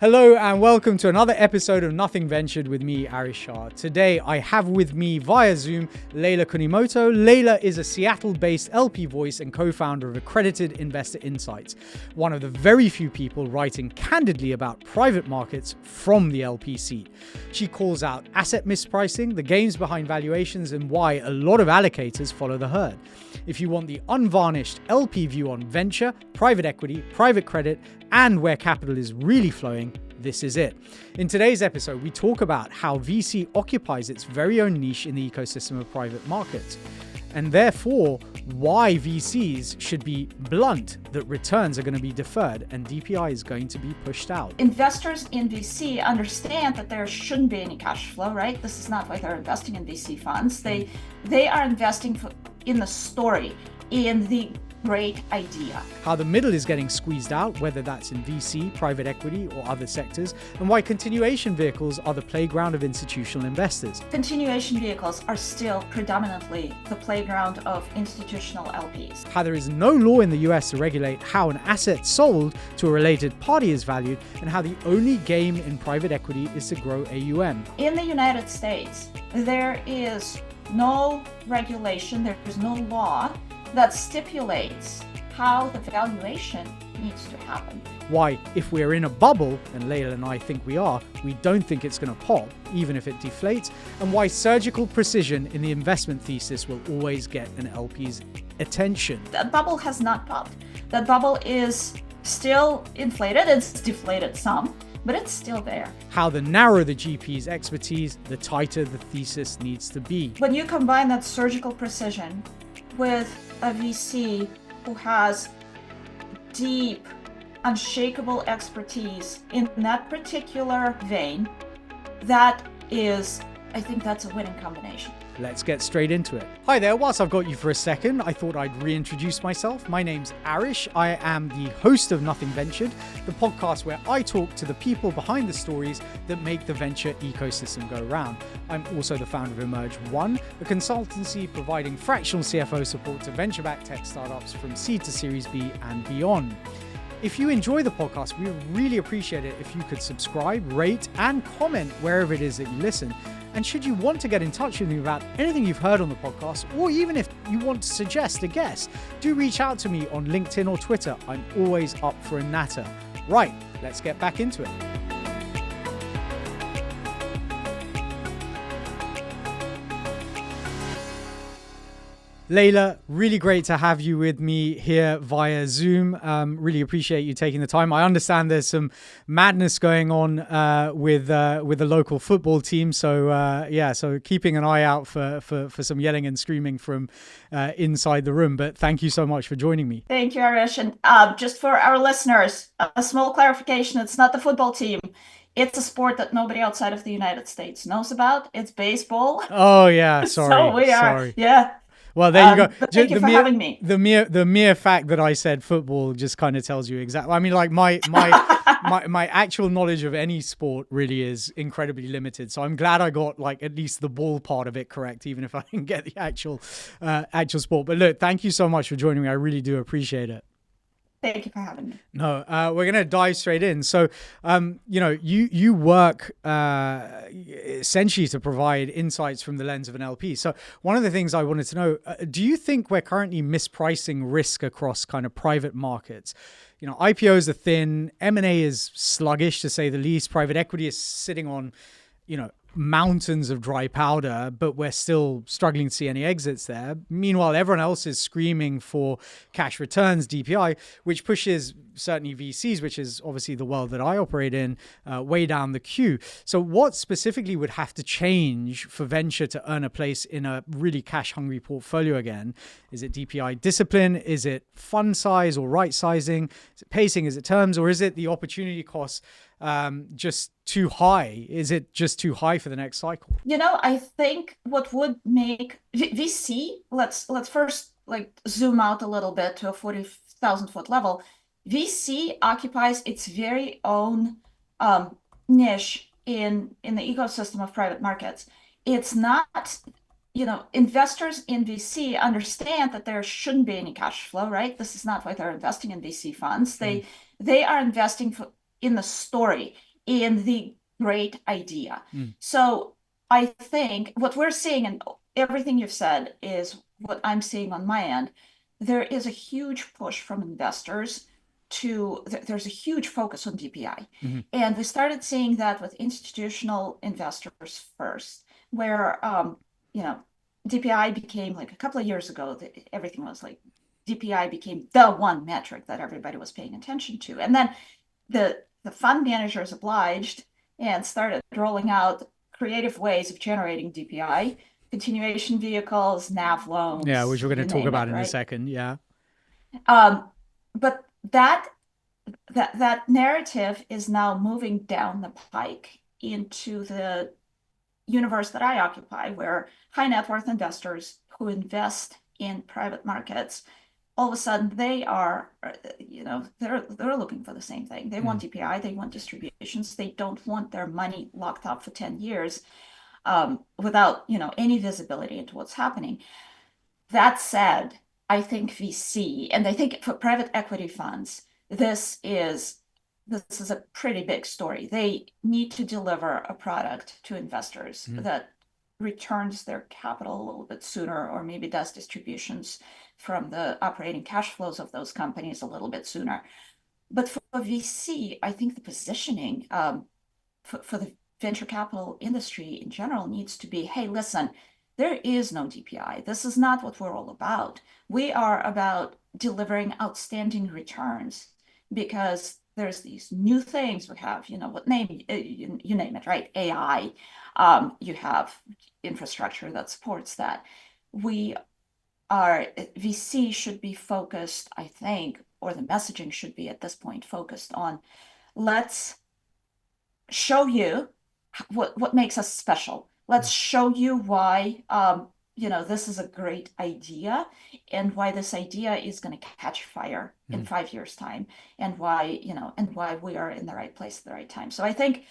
Hello and welcome to another episode of Nothing Ventured with me, Aarish Shah. Today I have with me via Zoom Leyla Kunimoto. Leila is a Seattle-based LP voice and co-founder of Accredited Investor Insights, one of the very few people writing candidly about private markets from the LP seat. She calls out asset mispricing, the games behind valuations, and why a lot of allocators follow the herd. If you want the unvarnished LP view on venture, private equity, private credit, and where capital is really flowing, this is it. In today's episode, we talk about how VC occupies its very own niche in the ecosystem of private markets, and therefore why VCs should be blunt that returns are going to be deferred and DPI is going to be pushed out. Investors in VC understand that there shouldn't be any cash flow, right? This is not why they're investing in VC funds. They are investing in the story, in the great idea. How the middle is getting squeezed out, whether that's in VC, private equity, or other sectors, and why continuation vehicles are the playground of institutional investors. Continuation vehicles are still predominantly the playground of institutional LPs. How there is no law in the US to regulate how an asset sold to a related party is valued, and how the only game in private equity is to grow AUM. In the United States, there is no regulation, there is no law that stipulates how the valuation needs to happen. Why, if we're in a bubble, and Leila and I think we are, we don't think it's going to pop, even if it deflates, and why surgical precision in the investment thesis will always get an LP's attention. That bubble has not popped. That bubble is still inflated, it's deflated some, but it's still there. How the narrower the GP's expertise, the tighter the thesis needs to be. When you combine that surgical precision with a VC who has deep, unshakable expertise in that particular vein, I think that's a winning combination. Let's get straight into it. Hi there, whilst I've got you for a second, I thought I'd reintroduce myself. My name's Aarish. I am the host of Nothing Ventured, the podcast where I talk to the people behind the stories that make the venture ecosystem go round. I'm also the founder of Emerge One, a consultancy providing fractional CFO support to venture-backed tech startups from seed to Series B and beyond. If you enjoy the podcast, we would really appreciate it if you could subscribe, rate, and comment wherever it is that you listen. And should you want to get in touch with me about anything you've heard on the podcast, or even if you want to suggest a guest, do reach out to me on LinkedIn or Twitter. I'm always up for a natter. Right, let's get back into it. Leila, really great to have you with me here via Zoom. Really appreciate you taking the time. I understand there's some madness going on with the local football team. So keeping an eye out for some yelling and screaming from inside the room. But thank you so much for joining me. Thank you, Aarish. And just for our listeners, a small clarification. It's not the football team. It's a sport that nobody outside of the United States knows about. It's baseball. Oh, yeah. Sorry. So we are. Sorry. Yeah. Well, there you go. Thank you for having me. The mere fact that I said football just kind of tells you exactly. I mean, like my actual knowledge of any sport really is incredibly limited. So I'm glad I got like at least the ball part of it correct, even if I didn't get the actual sport. But look, thank you so much for joining me. I really do appreciate it. Thank you for having me. No, we're going to dive straight in. So, you work essentially to provide insights from the lens of an LP. So one of the things I wanted to know, do you think we're currently mispricing risk across kind of private markets? You know, IPOs are thin, M&A is sluggish to say the least, private equity is sitting on, mountains of dry powder, but we're still struggling to see any exits there. Meanwhile, everyone else is screaming for cash returns, DPI, which pushes certainly VCs, which is obviously the world that I operate in, way down the queue. So what specifically would have to change for venture to earn a place in a really cash-hungry portfolio again? Is it DPI discipline? Is it fund size or right sizing? Is it pacing? Is it terms? Or is it the opportunity cost just too high? Is it just too high for the next cycle? I think what would make VC, let's first zoom out a little bit to a 40,000 foot level. VC occupies its very own niche in the ecosystem of private markets. It's not, investors in VC understand that there shouldn't be any cash flow, right? This is not why they're investing in VC funds. They are investing in the story, in the great idea. So I think what we're seeing, and everything you've said is what I'm seeing on my end, there is a huge push from investors there's a huge focus on DPI. And we started seeing that with institutional investors first, where, DPI became like a couple of years ago, everything was like, DPI became the one metric that everybody was paying attention to. And then the fund managers obliged and started rolling out creative ways of generating DPI, continuation vehicles, NAV loans. Yeah, which we're going to talk about in right? a second. Yeah. But that narrative is now moving down the pike into the universe that I occupy, where high net worth investors who invest in private markets, all of a sudden they are, they're looking for the same thing. They want DPI, they want distributions. They don't want their money locked up for 10 years without, any visibility into what's happening. That said, I think VC, and I think for private equity funds, this is a pretty big story. They need to deliver a product to investors that returns their capital a little bit sooner, or maybe does distributions from the operating cash flows of those companies a little bit sooner. But for VC, I think the positioning for the venture capital industry in general needs to be, hey, listen, there is no DPI. This is not what we're all about. We are about delivering outstanding returns because there's these new things we have, what name, you name it, right? AI, you have infrastructure that supports that. VC should be focused, I think, or the messaging should be at this point focused on, let's show you what makes us special. Let's show you why, this is a great idea, and why this idea is going to catch fire in 5 years' time, and why, we are in the right place at the right time. So I think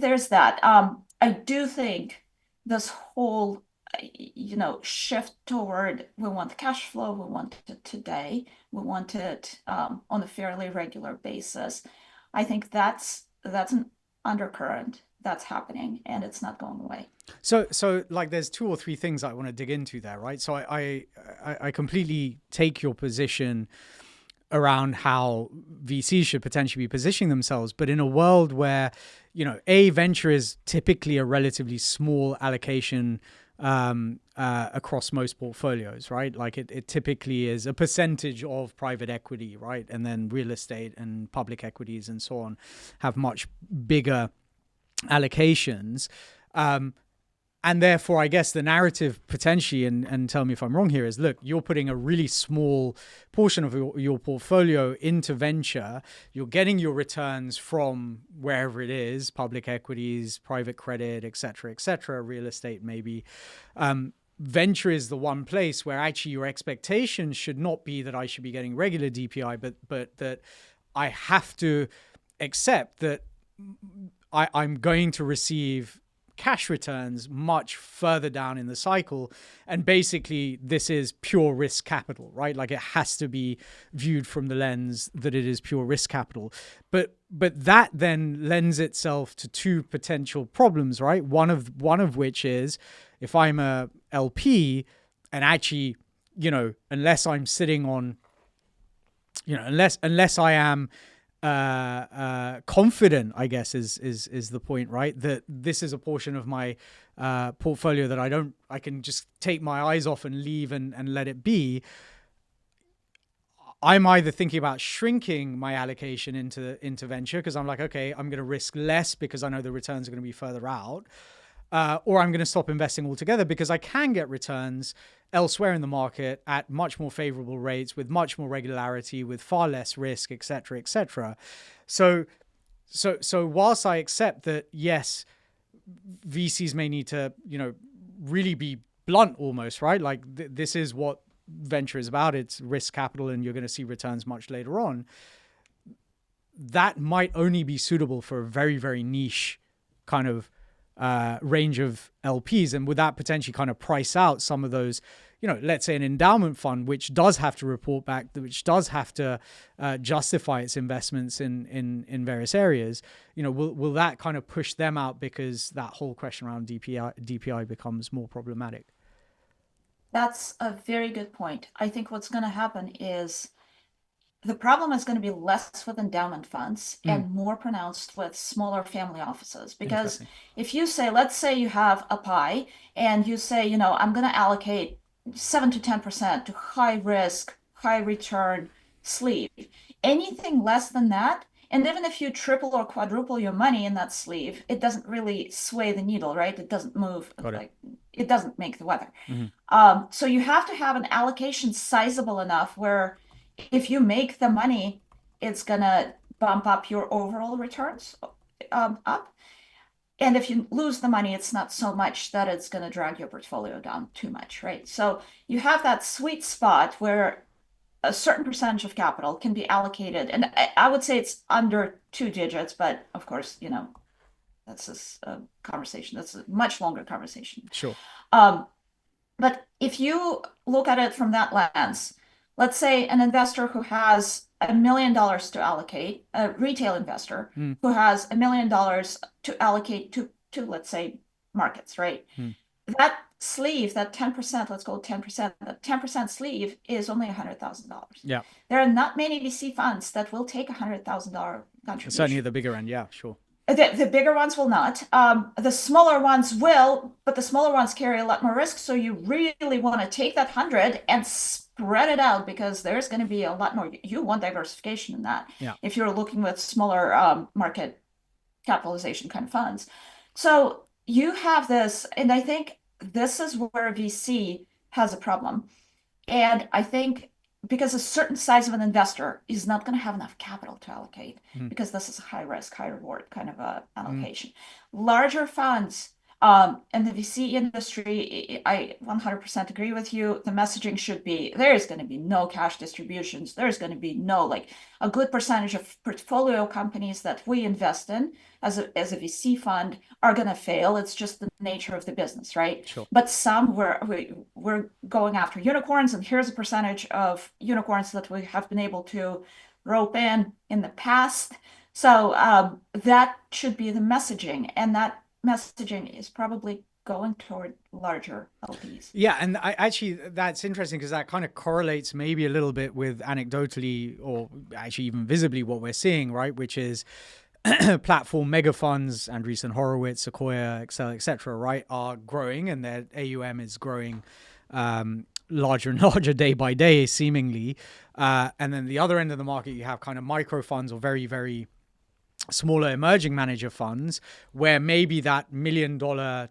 there's that. I do think this whole, shift toward, we want the cash flow, we want it today, we want it on a fairly regular basis. I think that's an undercurrent that's happening, and it's not going away. So like there's 2 or 3 things I want to dig into there, right? So I completely take your position around how VCs should potentially be positioning themselves, but in a world where, venture is typically a relatively small allocation across most portfolios, right? Like it typically is a percentage of private equity, right? And then real estate and public equities and so on have much bigger allocations. And therefore, I guess the narrative potentially, and tell me if I'm wrong here, is, look, you're putting a really small portion of your portfolio into venture. You're getting your returns from wherever it is, public equities, private credit, et cetera, real estate maybe. Venture is the one place where actually your expectations should not be that I should be getting regular DPI, but that I have to accept that I'm going to receive cash returns much further down in the cycle. And basically this is pure risk capital, right? Like it has to be viewed from the lens that it is pure risk capital. But that then lends itself to 2 potential problems, right? One of which is, if I'm a LP and actually, unless I'm sitting on, unless I am confident, I guess is the point, right? That this is a portion of my portfolio that I can just take my eyes off and leave and let it be. I'm either thinking about shrinking my allocation into venture because I'm like, okay, I'm going to risk less because I know the returns are going to be further out, or I'm going to stop investing altogether because I can get returns elsewhere in the market at much more favorable rates, with much more regularity, with far less risk, et cetera, et cetera. So whilst I accept that, yes, VCs may need to, really be blunt almost, right? Like this is what venture is about. It's risk capital, and you're going to see returns much later on. That might only be suitable for a very, very niche kind of range of LPs, and would that potentially kind of price out some of those, let's say an endowment fund which does have to report back, which does have to justify its investments in various areas? Will that kind of push them out because that whole question around DPI becomes more problematic? That's a very good point. I think what's going to happen is the problem is going to be less with endowment funds and more pronounced with smaller family offices. Because if you say, let's say you have a pie and you say, I'm going to allocate 7 to 10% to high risk, high return sleeve, anything less than that, and even if you triple or quadruple your money in that sleeve, it doesn't really sway the needle, right? It doesn't move, it doesn't make the weather. So you have to have an allocation sizable enough where if you make the money, it's gonna bump up your overall returns up. And if you lose the money, it's not so much that it's gonna drag your portfolio down too much, right? So you have that sweet spot where a certain percentage of capital can be allocated, and I would say it's under 2 digits, but of course, that's a conversation. That's a much longer conversation. Sure. But if you look at it from that lens, let's say an investor who has $1 million to allocate, a retail investor who has $1 million to allocate to let's say markets, right? That sleeve, that 10%, let's go 10%, that 10% sleeve is only $100,000. Yeah. There are not many VC funds that will take $100,000 contribution. Certainly at the bigger end, yeah, sure. The bigger ones will not. The smaller ones will, but the smaller ones carry a lot more risk. So you really want to take that 100 and spread it out, because there's going to be a lot more. You want diversification in that. Yeah. If you're looking with smaller market capitalization kind of funds. So you have this, and I think this is where VC has a problem. And I think because a certain size of an investor is not going to have enough capital to allocate, because this is a high risk, high reward kind of a allocation. Larger funds and the VC industry, I 100% agree with you. The messaging should be, there is going to be no cash distributions. There's going to be no, a good percentage of portfolio companies that we invest in as a VC fund are going to fail. It's just the nature of the business, right? Sure. But some we're going after unicorns, and here's a percentage of unicorns that we have been able to rope in the past. So that should be the messaging, and that messaging is probably going toward larger LPs. Yeah, and that's interesting, because that kind of correlates maybe a little bit with anecdotally, or actually even visibly, what we're seeing, right? Which is platform mega funds, Andreessen Horowitz, Sequoia, Excel, etc., right, are growing, and their AUM is growing larger and larger day by day, seemingly. And then the other end of the market, you have kind of micro funds or very, very smaller emerging manager funds, where maybe that $1 million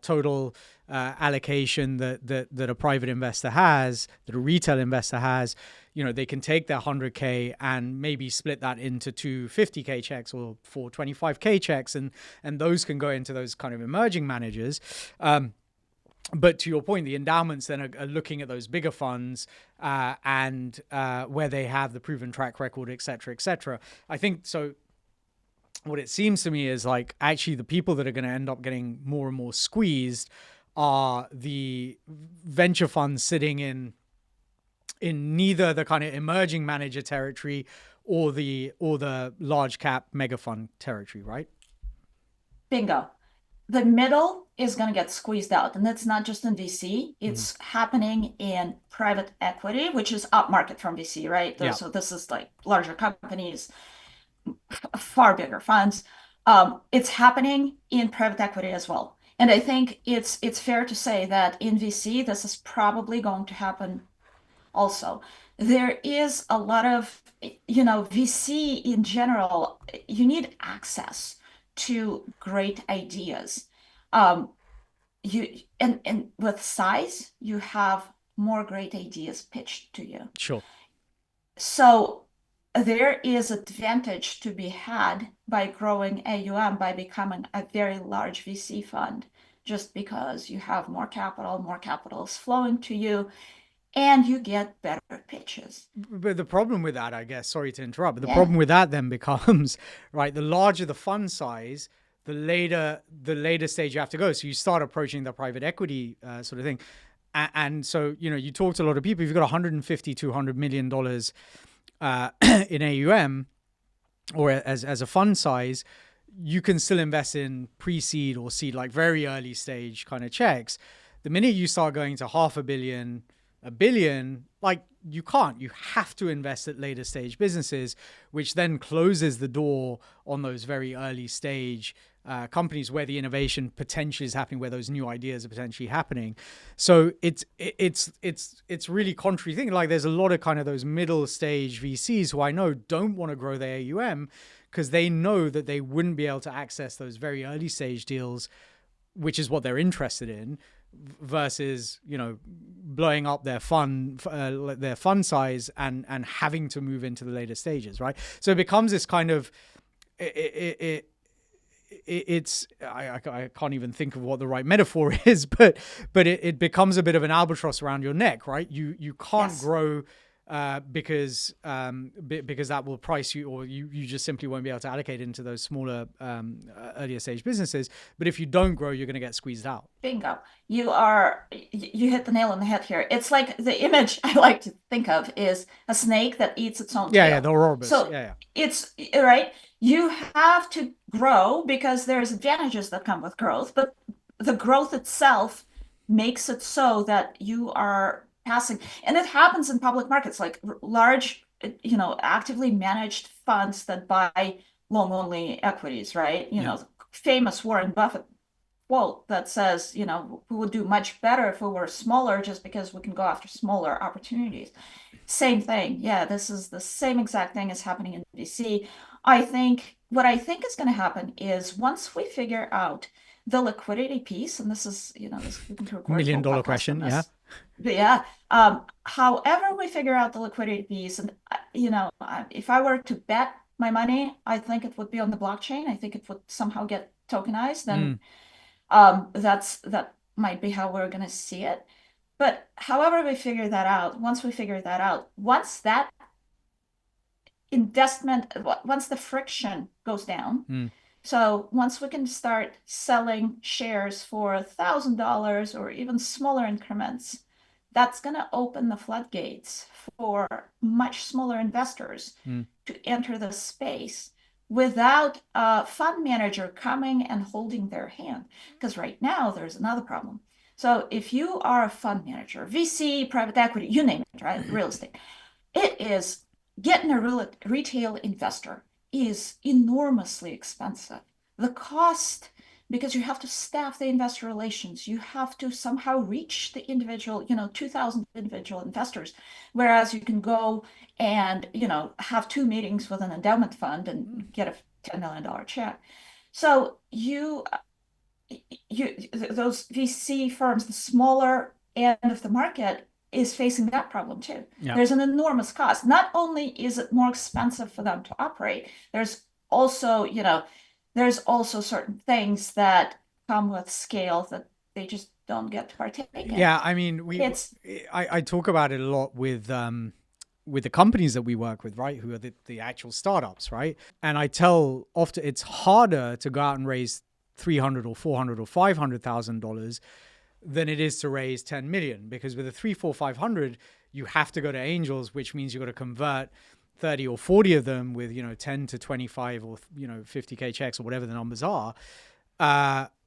total allocation that a private investor has, that a retail investor has, they can take their 100K and maybe split that into 2 50K checks or 4 25K checks, and those can go into those kind of emerging managers. But to your point, the endowments then are looking at those bigger funds and where they have the proven track record, et cetera, et cetera. I think so. What it seems to me is actually the people that are going to end up getting more and more squeezed are the venture funds sitting in neither the kind of emerging manager territory or the large cap mega fund territory, right? Bingo. The middle is going to get squeezed out, and that's not just in VC. It's happening in private equity, which is upmarket from VC, right? Yeah. So this is larger companies, far bigger funds. It's happening in private equity as well. And I think it's fair to say that in VC, this is probably going to happen also. There is a lot of, VC in general, you need access to great ideas. And with size, you have more great ideas pitched to you. Sure. So there is advantage to be had by growing AUM, by becoming a very large VC fund, just because you have more capital is flowing to you, and you get better pitches. But the problem with that, I guess, sorry to interrupt, but the problem with that then becomes, right, the larger the fund size, the later stage you have to go. So you start approaching the private equity sort of thing. And so, you talk to a lot of people, if you've got 150, $200 million in AUM or as a fund size, you can still invest in pre-seed or seed, like very early stage kind of checks. The minute you start going to $500 million, $1 billion, like you can't. You have to invest at later stage businesses, which then closes the door on those very early stage companies where the innovation potentially is happening, where those new ideas are potentially happening. So it's really contrary thing. Like there's a lot of kind of those middle stage VCs who I know don't want to grow their AUM because they know that they wouldn't be able to access those very early stage deals, which is what they're interested in, versus blowing up their fund size and having to move into the later stages, right? So it becomes this kind of I can't even think of what the right metaphor is, but it becomes a bit of an albatross around your neck, right? You can't grow because that will price you, or you just simply won't be able to allocate into those smaller earlier stage businesses. But if you don't grow, you're going to get squeezed out. Bingo. You hit the nail on the head here. It's like the image I like to think of is a snake that eats its own tail. Yeah, the Ouroboros. So it's right. You have to grow because there's advantages that come with growth, but the growth itself makes it so that you are passing. And it happens in public markets, like large, actively managed funds that buy long-only equities, right? Famous Warren Buffett quote that says, we would do much better if we were smaller just because we can go after smaller opportunities. Same thing. Yeah, this is the same exact thing is happening in VC. What I think is going to happen is once we figure out the liquidity piece, and this is, we can record $1 million question, yeah. But yeah, however we figure out the liquidity piece, and if I were to bet my money, I think it would be on the blockchain. I think it would somehow get tokenized, and that might be how we're going to see it. But however we figure that out, once that investment, once the friction goes down, so once we can start selling shares for $1,000 or even smaller increments, that's going to open the floodgates for much smaller investors to enter the space without a fund manager coming and holding their hand. Because right now there's another problem. So if you are a fund manager, VC, private equity, you name it, right? Real estate, it is getting a retail investor is enormously expensive. The cost, because you have to staff the investor relations, you have to somehow reach the individual, 2,000 individual investors, whereas you can go and, have 2 meetings with an endowment fund and get a $10 million check. So those VC firms, the smaller end of the market, is facing that problem too. Yeah. There's an enormous cost. Not only is it more expensive for them to operate, there's also certain things that come with scale that they just don't get to partake in. Yeah, I mean, I talk about it a lot with the companies that we work with, right? Who are the actual startups, right? And I tell often it's harder to go out and raise $300 or $400 or $500,000 than it is to raise 10 million, because with a 3, 4, 500, you have to go to angels, which means you've got to convert 30 or 40 of them with, 10 to 25 or, 50K checks or whatever the numbers are,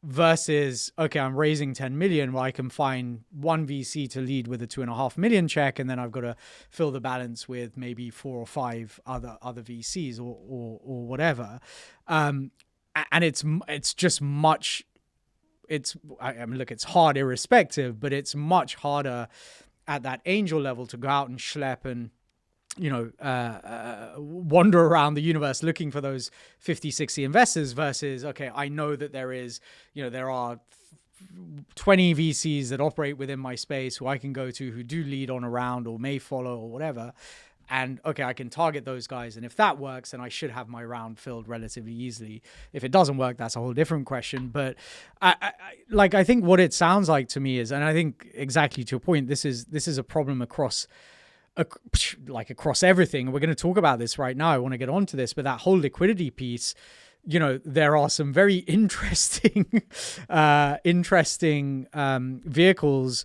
versus, okay, I'm raising 10 million where I can find one VC to lead with a 2.5 million check. And then I've got to fill the balance with maybe 4 or 5 other VCs or whatever. And it's just much, I mean, look, it's hard irrespective, but it's much harder at that angel level to go out and schlep and, wander around the universe looking for those 50, 60 investors versus, okay, I know that there are 20 VCs that operate within my space who I can go to who do lead on a round or may follow or whatever. And okay, I can target those guys. And if that works, then I should have my round filled relatively easily. If it doesn't work, that's a whole different question. But I think what it sounds like to me is, and I think exactly to your point, this is a problem across everything. We're going to talk about this right now. I want to get onto this, but that whole liquidity piece, there are some very interesting, vehicles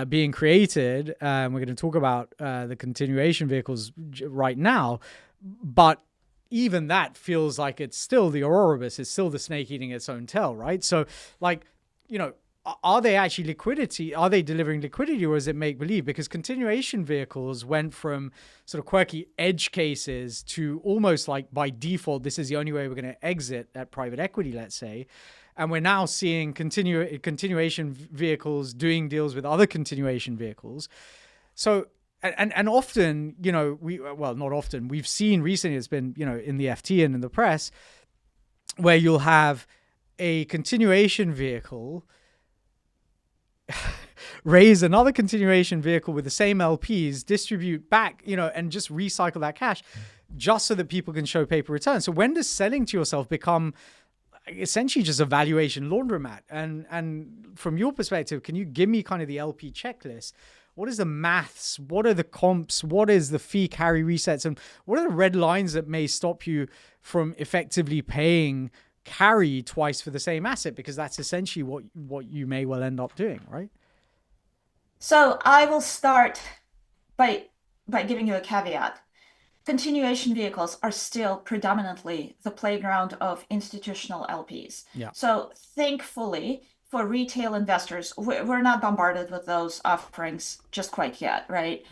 being created. We're going to talk about the continuation vehicles right now, but even that feels like it's still the Ouroboros, it's still the snake eating its own tail, right? So, like, are they actually liquidity? Are they delivering liquidity, or is it make believe? Because continuation vehicles went from sort of quirky edge cases to almost like by default, this is the only way we're going to exit at private equity, let's say. And we're now seeing continuation vehicles doing deals with other continuation vehicles. So, and often, not often, we've seen recently, it's been, in the FT and in the press, where you'll have a continuation vehicle raise another continuation vehicle with the same LPs, distribute back, and just recycle that cash just so that people can show paper returns. So when does selling to yourself become essentially just a valuation laundromat? And from your perspective, can you give me kind of the LP checklist? What is the maths? What are the comps? What is the fee carry resets? And what are the red lines that may stop you from effectively paying carry twice for the same asset? Because that's essentially what you may well end up doing, right? So I will start by giving you a caveat. Continuation vehicles are still predominantly the playground of institutional LPs. Yeah. So thankfully, for retail investors, we're not bombarded with those offerings just quite yet, right?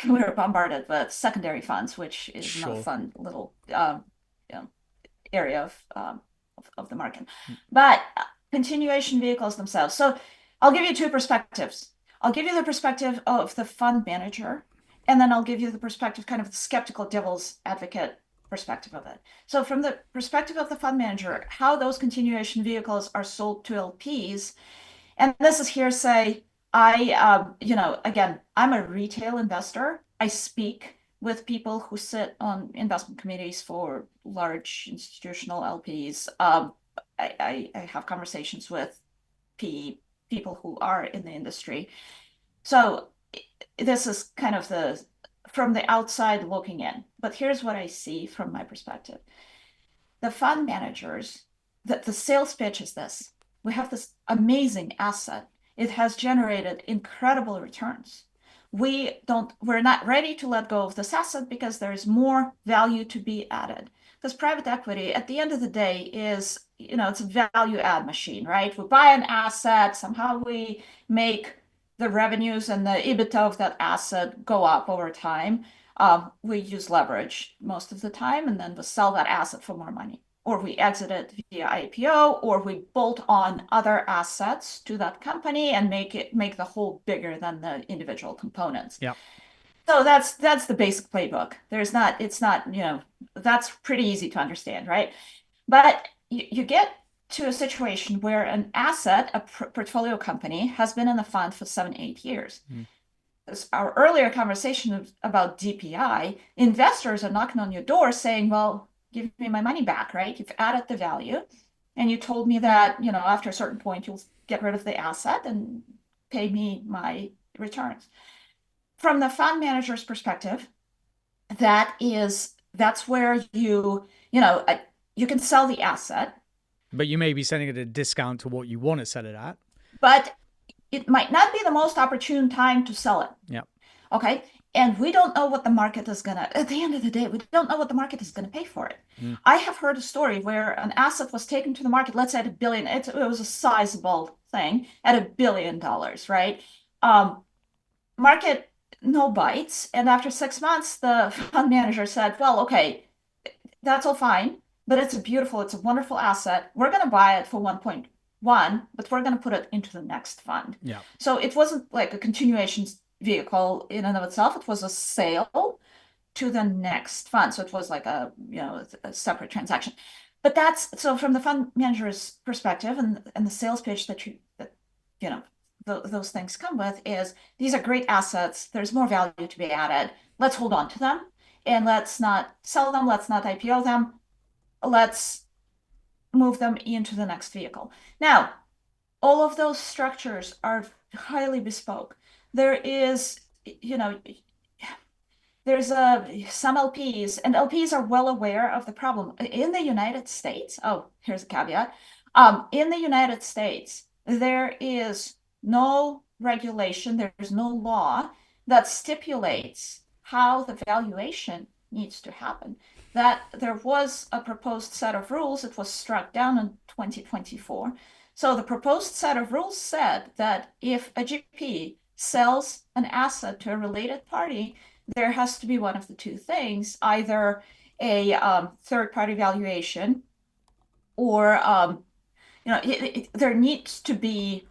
We're bombarded with secondary funds, which is not a fun little area of the market. But continuation vehicles themselves. So I'll give you two perspectives. I'll give you the perspective of the fund manager, and then I'll give you the perspective, kind of the skeptical devil's advocate perspective of it. So from the perspective of the fund manager, how those continuation vehicles are sold to LPs, and this is hearsay. Again, I'm a retail investor. I speak with people who sit on investment committees for large institutional LPs. I have conversations with PE people who are in the industry. So this is kind of from the outside looking in. But here's what I see from my perspective. The fund managers, the sales pitch is this: we have this amazing asset. It has generated incredible returns. We're not ready to let go of this asset because there is more value to be added. Because private equity, at the end of the day, is, it's a value add machine, right? We buy an asset, somehow we make the revenues and the EBITDA of that asset go up over time. We use leverage most of the time, and then we sell that asset for more money, or we exit it via IPO, or we bolt on other assets to that company and make the whole bigger than the individual components. Yeah. So that's the basic playbook. That's pretty easy to understand, right? But you get to a situation where an asset, a portfolio company, has been in the fund for 7-8 years. Our earlier conversation about DPI, investors are knocking on your door saying, well, give me my money back, right? You've added the value, and you told me that, after a certain point, you'll get rid of the asset and pay me my returns. From the fund manager's perspective, that's where you can sell the asset. But you may be selling it at a discount to what you want to sell it at. But it might not be the most opportune time to sell it. Yeah. Okay. And we don't know what the market is at the end of the day, we don't know what the market is going to pay for it. I have heard a story where an asset was taken to the market, let's say at $1 billion. It was a sizable thing at $1 billion, right? Market no bites. And after 6 months, the fund manager said, well, okay, that's all fine, but it's a wonderful asset. We're going to buy it for 1.1, but we're going to put it into the next fund. Yeah. So it wasn't like a continuation vehicle in and of itself. It was a sale to the next fund. So it was like a separate transaction. But so from the fund manager's perspective and the sales pitch that those things come with is, these are great assets. There's more value to be added. Let's hold on to them, and let's not sell them. Let's not IPO them. Let's move them into the next vehicle. Now, all of those structures are highly bespoke. There is, there's some LPs, and LPs are well aware of the problem. In the United States, oh, here's a caveat. In the United States, there is no regulation, there's no law that stipulates how the valuation needs to happen. That there was a proposed set of rules, it was struck down in 2024. So the proposed set of rules said that if a GP sells an asset to a related party, there has to be one of the two things, either a third-party valuation or there needs to be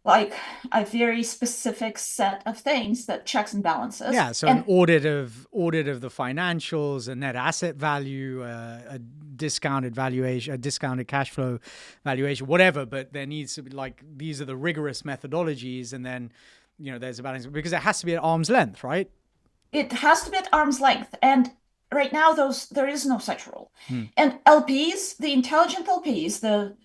like a very specific set of things that checks and balances. Yeah, so an audit of the financials, a net asset value, a discounted valuation, a discounted cash flow valuation, whatever. But there needs to be like, these are the rigorous methodologies, and then there's a balance, because it has to be at arm's length, right? It has to be at arm's length, and right now there is no such rule. And LPs, the intelligent LPs, the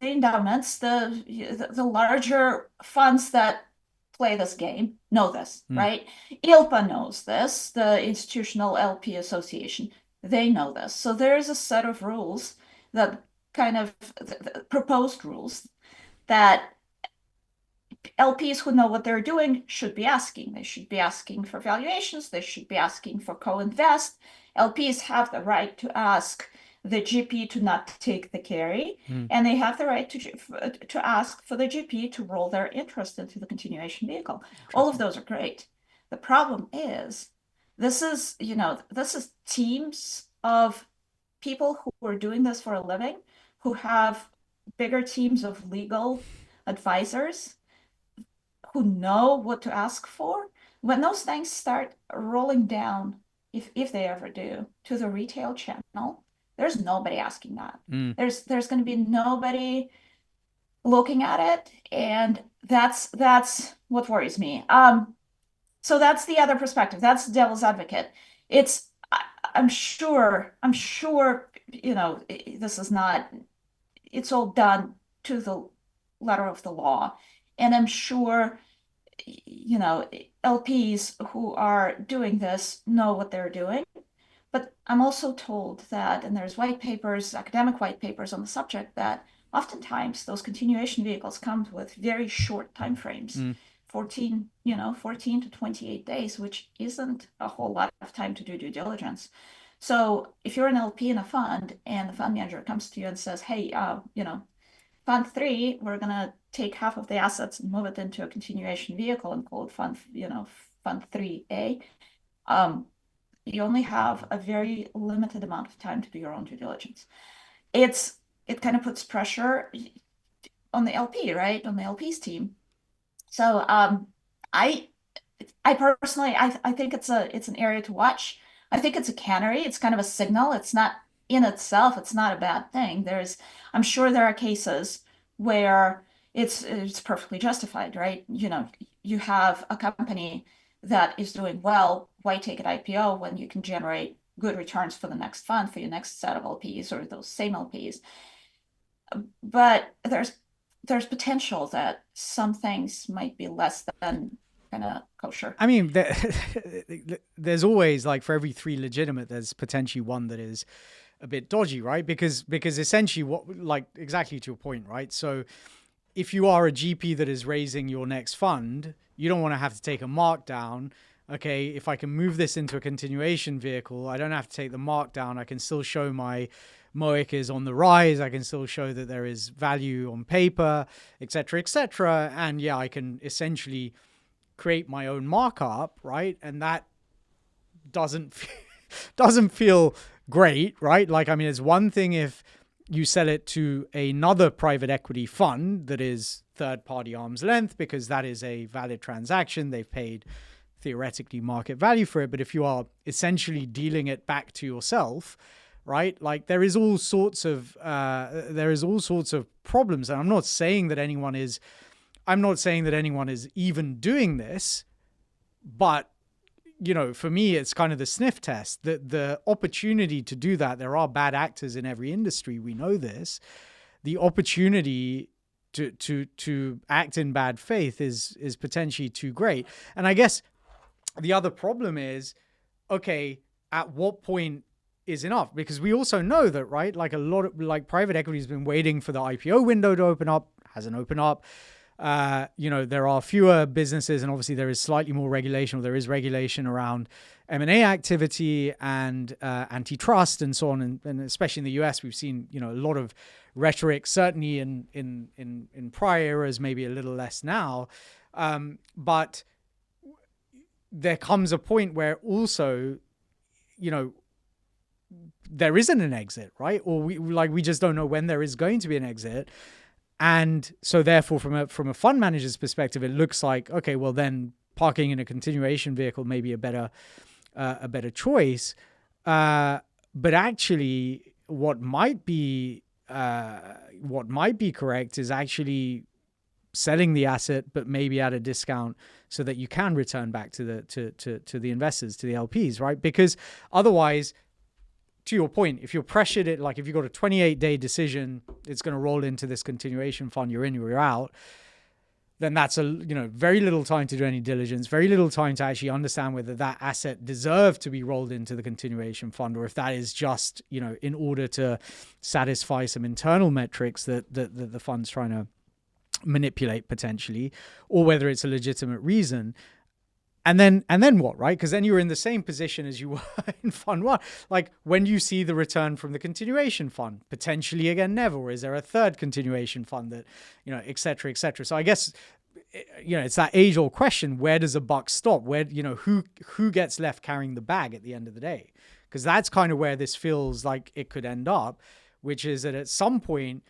endowments, the larger funds that play this game know this, right? ILPA knows this, the Institutional LP Association, they know this. So there is a set of rules that kind of proposed rules that LPs who know what they're doing should be asking. They should be asking for valuations. They should be asking for co-invest. LPs have the right to ask the GP to not take the carry, and they have the right to ask for the GP to roll their interest into the continuation vehicle. All of those are great. The problem is, this is teams of people who are doing this for a living, who have bigger teams of legal advisors, who know what to ask for. When those things start rolling down, if they ever do, to the retail channel, there's nobody asking that. There's going to be nobody looking at it, and that's what worries me. So that's the other perspective. That's devil's advocate. I'm sure this is not. It's all done to the letter of the law, and I'm sure LPs who are doing this know what they're doing. But I'm also told that, and there's white papers, academic white papers on the subject, that oftentimes those continuation vehicles come with very short timeframes, 14 to 28 days, which isn't a whole lot of time to do due diligence. So if you're an LP in a fund and the fund manager comes to you and says, hey, Fund 3, we're going to take half of the assets and move it into a continuation vehicle and call it Fund 3A, you only have a very limited amount of time to do your own due diligence. It kind of puts pressure on the LP, right? On the LP's team. So I personally, I think it's an area to watch. I think it's a canary. It's kind of a signal. It's not in itself, it's not a bad thing. I'm sure there are cases where it's perfectly justified, right? You have a company that is doing well. Why take an IPO when you can generate good returns for the next fund, for your next set of LPs or those same LPs? But there's potential that some things might be less than kind of kosher. I mean, there's always, like, for every 3 legitimate, there's potentially one that is a bit dodgy, right? Because essentially, exactly to your point, right? So if you are a GP that is raising your next fund, you don't want to have to take a markdown. Okay, if I can move this into a continuation vehicle, I don't have to take the markdown. I can still show my MOIC is on the rise. I can still show that there is value on paper, et cetera, et cetera. And yeah, I can essentially create my own markup, right? And that doesn't feel great, right? Like, I mean, it's one thing if you sell it to another private equity fund that is third-party arm's length, because that is a valid transaction. They've paid theoretically market value for it. But if you are essentially dealing it back to yourself, right? Like, there is all sorts of problems. And I'm not saying that anyone is even doing this, but for me, it's kind of the sniff test. The opportunity to do that, there are bad actors in every industry. We know this. The opportunity to act in bad faith is potentially too great. And I guess the other problem is, okay, at what point is enough? Because we also know that, right? Like a lot of like private equity has been waiting for the IPO window to open up, hasn't opened up. There are fewer businesses, and obviously there is slightly more regulation, or there is regulation around M&A activity and antitrust and so on. And especially in the US, we've seen, a lot of rhetoric, certainly in prior eras, maybe a little less now. But there comes a point where also, there isn't an exit, right? Or we just don't know when there is going to be an exit. And so therefore, from a fund manager's perspective, it looks like, okay, well then parking in a continuation vehicle may be a better choice. But actually, what might be correct is actually selling the asset, but maybe at a discount, so that you can return back to the investors, to the LPs, right? Because otherwise, to your point, if you're pressured, if you've got a 28-day decision, it's going to roll into this continuation fund, you're in, you're out, then that's very little time to do any diligence, very little time to actually understand whether that asset deserved to be rolled into the continuation fund, or if that is just, in order to satisfy some internal metrics that the fund's trying to manipulate potentially, or whether it's a legitimate reason. And then what, right? Because then you're in the same position as you were in fund one. Like, when do you see the return from the continuation fund? Potentially again, never. Or is there a third continuation fund that, et cetera, et cetera. So I guess, it's that age-old question: where does the buck stop? Where, who gets left carrying the bag at the end of the day? Because that's kind of where this feels like it could end up, which is that at some point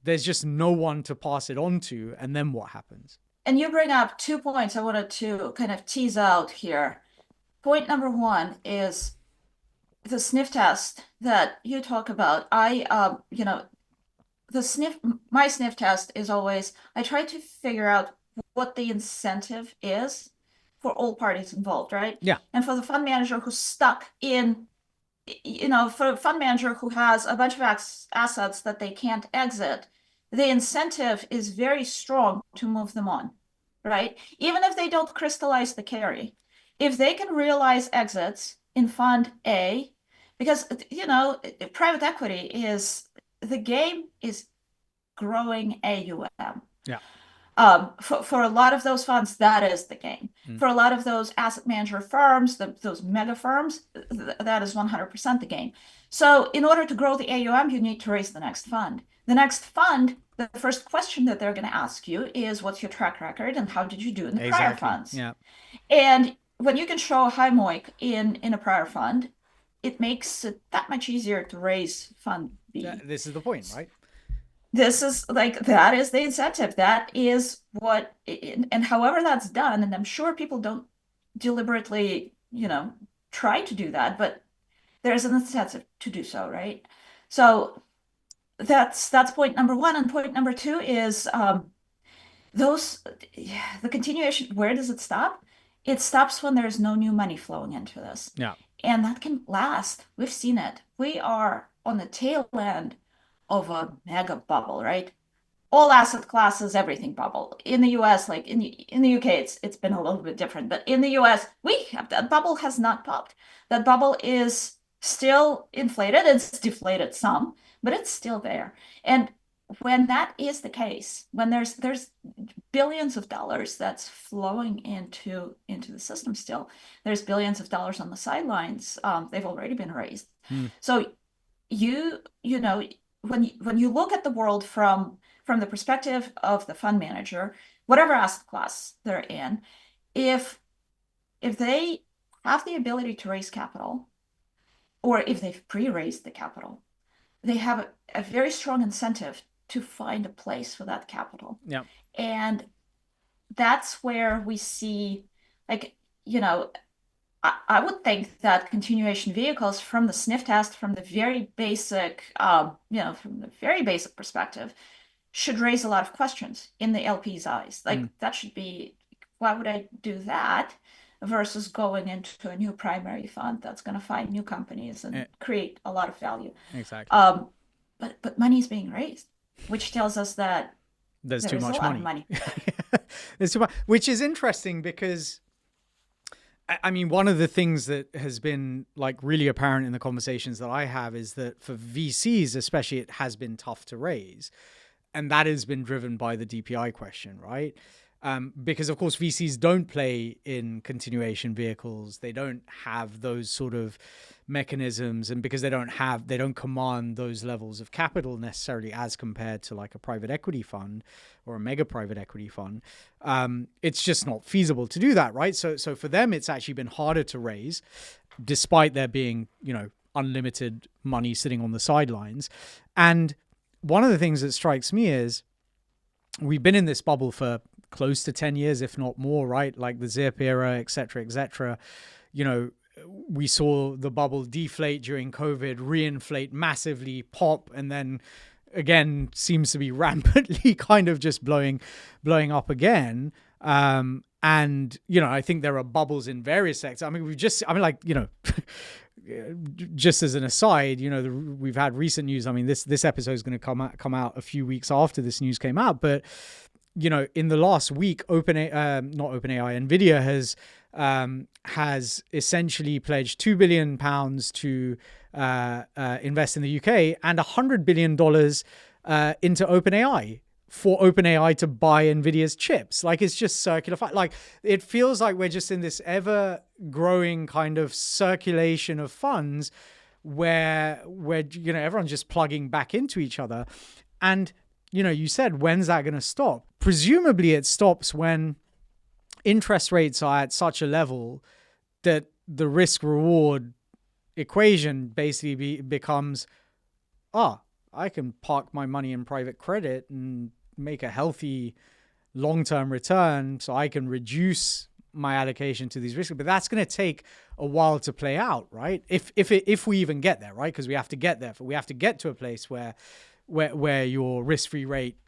there's just no one to pass it on to, and then what happens? And you bring up 2 points I wanted to kind of tease out here. Point number one is the sniff test that you talk about. My sniff test is always, I try to figure out what the incentive is for all parties involved, right? Yeah. And for the fund manager who's stuck in, for a fund manager who has a bunch of assets that they can't exit, the incentive is very strong to move them on, right? Even if they don't crystallize the carry, if they can realize exits in Fund A, because, private equity the game is growing AUM. Yeah. For a lot of those funds, that is the game. For a lot of those asset manager firms, those mega firms, that is 100% the game. So in order to grow the AUM, you need to raise the next fund. The next fund, the first question that they're going to ask you is, what's your track record and how did you do in the prior funds? Yeah. And when you can show a high MOIC in a prior fund, it makes it that much easier to raise Fund B. Yeah, this is the point, right? This is that is the incentive. That is what, and however that's done, and I'm sure people don't deliberately, try to do that, but there's an incentive to do so, right? So that's point number one. And point number two is the continuation. Where does it stop? It stops when there's no new money flowing into this. Yeah. And that can last. We've seen it. We are on the tail end of a mega bubble, right? All asset classes, everything bubble. In the US, like in the UK, it's been a little bit different. But in the US, that bubble has not popped. That bubble is still inflated. It's deflated some, but it's still there. And when that is the case, when there's billions of dollars that's flowing into the system still, there's billions of dollars on the sidelines. They've already been raised. So when you look at the world from the perspective of the fund manager, whatever asset class they're in, if they have the ability to raise capital, or if they've pre-raised the capital, they have a very strong incentive to find a place for that capital. Yeah. And that's where we see, I would think that continuation vehicles, from the sniff test, from the very basic, perspective, should raise a lot of questions in the LP's eyes. That should be, why would I do that? Versus going into a new primary fund that's going to find new companies and create a lot of value. Exactly. But money is being raised, which tells us that there's too much money. There's too much, which is interesting because, I mean, one of the things that has been like really apparent in the conversations that I have is that for VCs, especially, it has been tough to raise. And that has been driven by the DPI question, right? Because of course VCs don't play in continuation vehicles. They don't have those sort of mechanisms, and because they don't command those levels of capital necessarily as compared to like a private equity fund or a mega private equity fund. It's just not feasible to do that, right? So for them, it's actually been harder to raise, despite there being, unlimited money sitting on the sidelines. And one of the things that strikes me is we've been in this bubble for close to 10 years, if not more, right? Like the ZIRP era, et cetera, et cetera. We saw the bubble deflate during COVID, reinflate massively, pop, and then again seems to be rampantly kind of just blowing up again. And, I think there are bubbles in various sectors. I mean, just as an aside, we've had recent news. I mean, this episode is going to come out a few weeks after this news came out. But, in the last week, Nvidia has essentially pledged £2 billion to invest in the UK and $100 billion into OpenAI, for OpenAI to buy Nvidia's chips. Like, it's just circular. Like, it feels like we're just in this ever growing kind of circulation of funds where everyone's just plugging back into each other. And, you said, when's that going to stop? Presumably it stops when interest rates are at such a level that the risk reward equation basically becomes, I can park my money in private credit and make a healthy long-term return, so I can reduce my allocation to these risks. But that's going to take a while to play out, right? If we even get there, right? Because we have to get there. We have to get to a place where your risk-free rate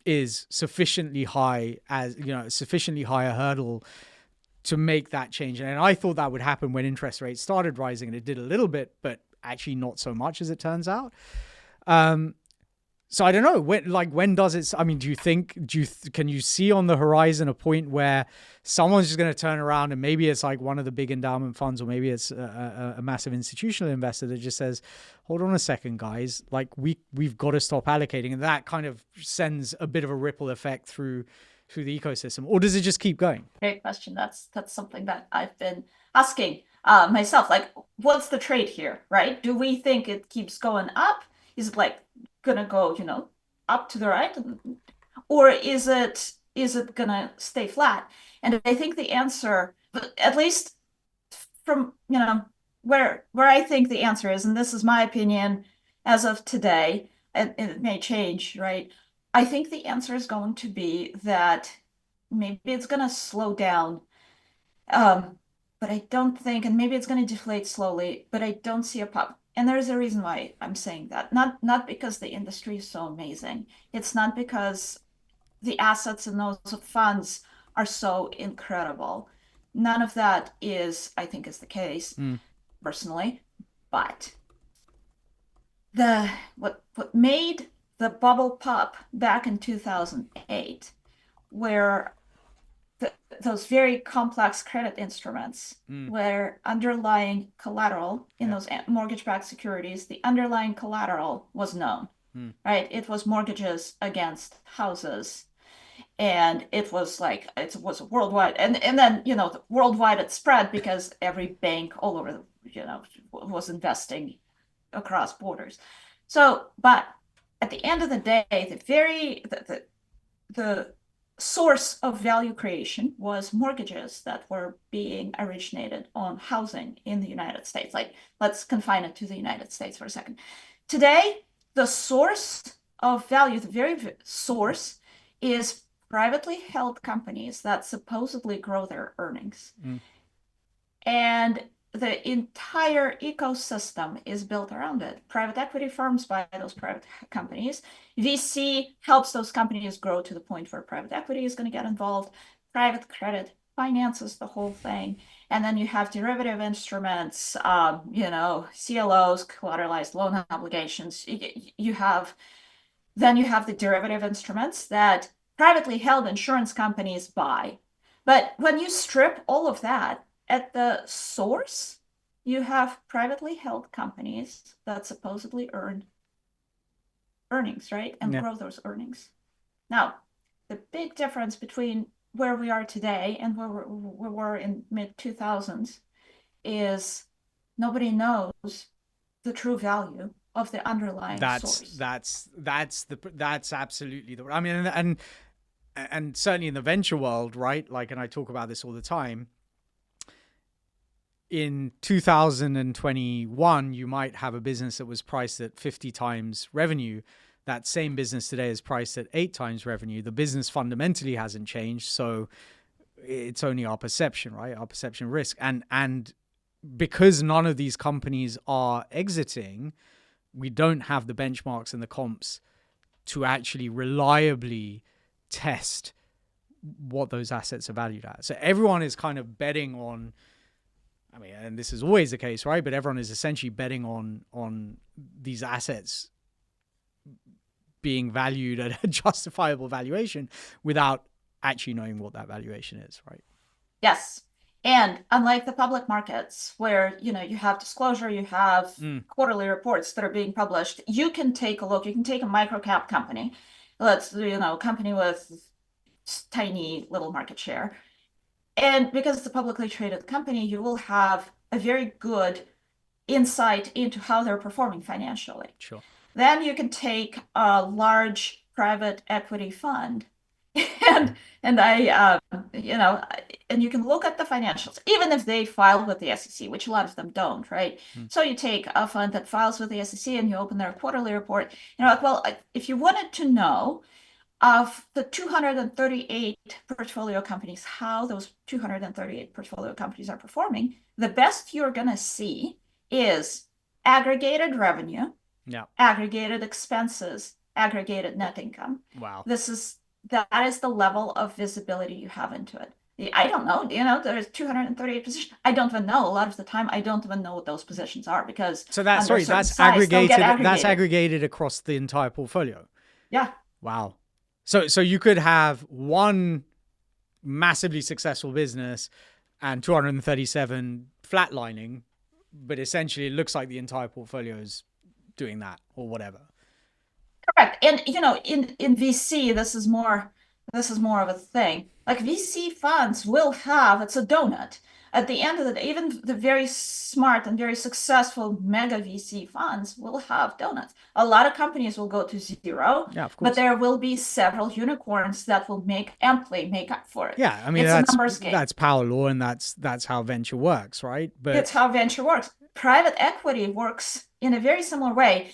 is sufficiently high, as sufficiently high a hurdle to make that change. And I thought that would happen when interest rates started rising, and it did a little bit, but actually not so much, as it turns out. So I don't know when does it? I mean, can you see on the horizon a point where someone's just going to turn around, and maybe it's like one of the big endowment funds, or maybe it's a massive institutional investor that just says, hold on a second, guys, like we've got to stop allocating, and that kind of sends a bit of a ripple effect through the ecosystem, or does it just keep going? Great question. That's something that I've been asking myself. Like, what's the trade here, right? Do we think it keeps going up? Is it like gonna go, up to the right, or is it gonna stay flat? And I think the answer, at least from where I think the answer is, and this is my opinion as of today, and it may change, right? I think the answer is going to be that maybe it's gonna slow down, but I don't think, and maybe it's gonna deflate slowly, but I don't see a pop. And there's a reason why I'm saying that. Not because the industry is so amazing. It's not because the assets in those funds are so incredible. None of that I think is the case, personally. But what made the bubble pop back in 2008, where those very complex credit instruments, where underlying collateral in those mortgage-backed securities, the underlying collateral was known, right? It was mortgages against houses, and it was worldwide, and then worldwide it spread because every bank all over was investing across borders. So, but at the end of the day, the source of value creation was mortgages that were being originated on housing in the United States. Like, let's confine it to the United States for a second. Today, the source of value, the very source, is privately held companies that supposedly grow their earnings. And the entire ecosystem is built around it. Private equity firms buy those private companies. VC helps those companies grow to the point where private equity is going to get involved. Private credit finances the whole thing. And then you have derivative instruments, CLOs, collateralized loan obligations. You have the derivative instruments that privately held insurance companies buy. But when you strip all of that, at the source, you have privately held companies that supposedly earn earnings, right? And Yeah. grow those earnings. Now, the big difference between where we are today and where we were in mid 2000s is nobody knows the true value of the underlying source. That's absolutely the, I mean, and certainly in the venture world, right? Like, and I talk about this all the time. In 2021, you might have a business that was priced at 50 times revenue. That same business today is priced at 8 times revenue. The business fundamentally hasn't changed. So it's only our perception, right? Our perception risk. And because none of these companies are exiting, we don't have the benchmarks and the comps to actually reliably test what those assets are valued at. So everyone is kind of betting on, I mean, and this is always the case, right? But everyone is essentially betting on these assets being valued at a justifiable valuation without actually knowing what that valuation is, right? Yes. And unlike the public markets where, you have disclosure, you have quarterly reports that are being published, you can take a look, you can take a microcap company, a company with tiny little market share. And because it's a publicly traded company, you will have a very good insight into how they're performing financially. Sure. Then you can take a large private equity fund and you can look at the financials, even if they file with the SEC, which a lot of them don't, right? So you take a fund that files with the SEC and you open their quarterly report, well, if you wanted to know of the 238 portfolio companies, how those 238 portfolio companies are performing, the best you're going to see is aggregated revenue, aggregated expenses, aggregated net income. Wow. That is the level of visibility you have into it. I don't know, there's 238 positions. I don't even know. A lot of the time, I don't even know what those positions are because that's aggregated. That's aggregated across the entire portfolio. Yeah. Wow. So you could have one massively successful business and 237 flatlining, but essentially it looks like the entire portfolio is doing that or whatever. Correct. And in VC, this is more of a thing. Like VC funds will have, it's a donut. At the end of the day, even the very smart and very successful mega VC funds will have donuts. A lot of companies will go to zero, but there will be several unicorns that will amply make up for it. Yeah, I mean, it's a numbers game. That's power law, and that's how venture works, right? But it's how venture works. Private equity works in a very similar way.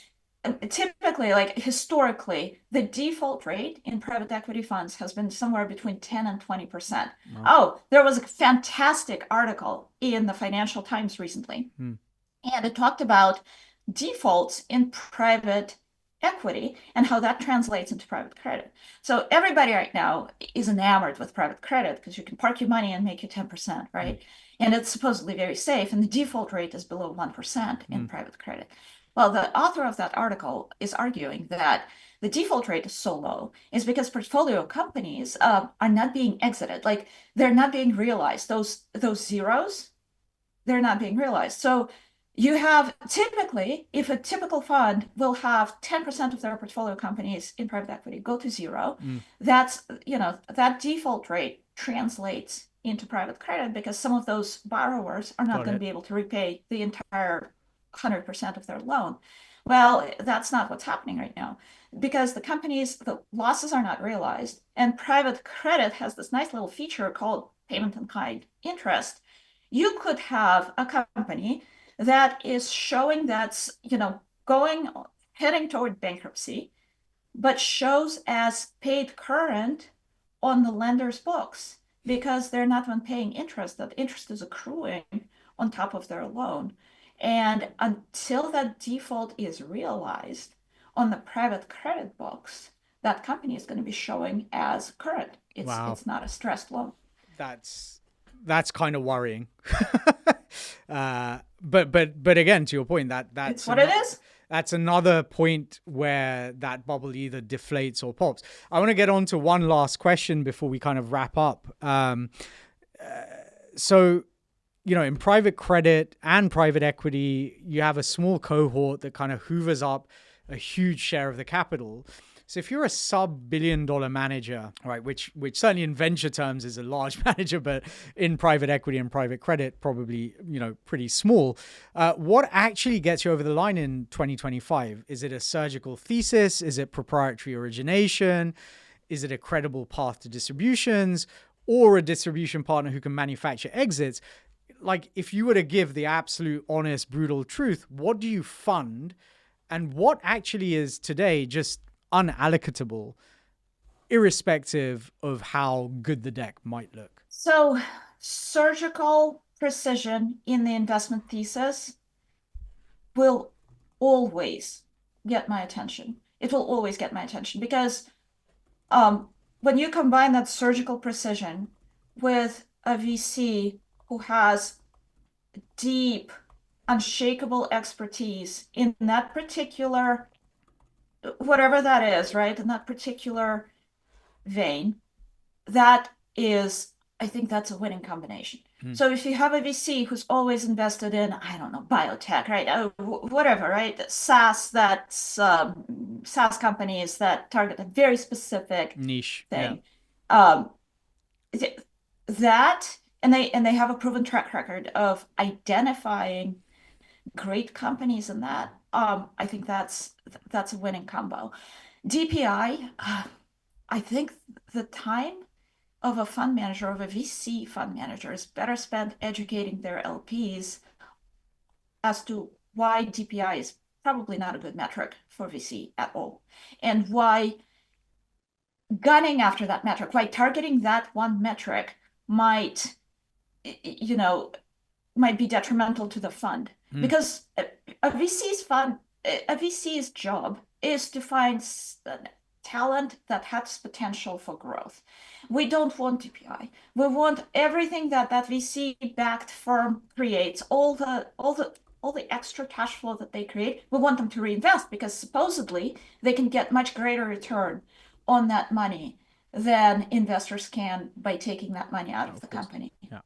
Typically, like historically, the default rate in private equity funds has been somewhere between 10 and 20%. Wow. Oh, there was a fantastic article in the Financial Times recently, and it talked about defaults in private equity and how that translates into private credit. So everybody right now is enamored with private credit because you can park your money and make you 10%, right? And it's supposedly very safe, and the default rate is below 1% in private credit. Well, the author of that article is arguing that the default rate is so low is because portfolio companies are not being exited. Like they're not being realized. Those zeros, they're not being realized. So you have typically, if a typical fund will have 10% of their portfolio companies in private equity go to zero, that's, that default rate translates into private credit because some of those borrowers are not going to be able to repay the entire 100% of their loan. Well, that's not what's happening right now because the losses are not realized, and private credit has this nice little feature called payment in kind interest. You could have a company that is showing that's, heading toward bankruptcy, but shows as paid current on the lender's books because they're not even paying interest. That interest is accruing on top of their loan. And until that default is realized on the private credit books, that company is going to be showing as current. It's not a stressed loan. That's kind of worrying. But again, to your point, that's what it is. That's another point where that bubble either deflates or pops. I want to get on to one last question before we kind of wrap up. So in private credit and private equity, you have a small cohort that kind of hoovers up a huge share of the capital. So if you're a sub-billion-dollar manager, right, which certainly in venture terms is a large manager, but in private equity and private credit, probably, pretty small. What actually gets you over the line in 2025? Is it a surgical thesis? Is it proprietary origination? Is it a credible path to distributions, or a distribution partner who can manufacture exits? Like, if you were to give the absolute honest, brutal truth, what do you fund, and what actually is today just unallocatable, irrespective of how good the deck might look? So surgical precision in the investment thesis will always get my attention. It will always get my attention because when you combine that surgical precision with a VC who has deep, unshakable expertise in that particular, whatever that is, right? In that particular vein, I think that's a winning combination. So if you have a VC who's always invested in, I don't know, biotech, right? Whatever, right? SaaS companies that target a very specific Niche thing. Yeah. And they have a proven track record of identifying great companies in that. I think that's a winning combo. DPI, I think the time of a fund manager, of a VC fund manager, is better spent educating their LPs as to why DPI is probably not a good metric for VC at all, and why gunning after that metric, why targeting that one metric might be detrimental to the fund. Because a VC's job is to find talent that has potential for growth. We don't want DPI. We want everything that VC-backed firm creates, all the extra cash flow that they create. We want them to reinvest, because supposedly they can get much greater return on that money than investors can by taking that money out of the company. Yeah.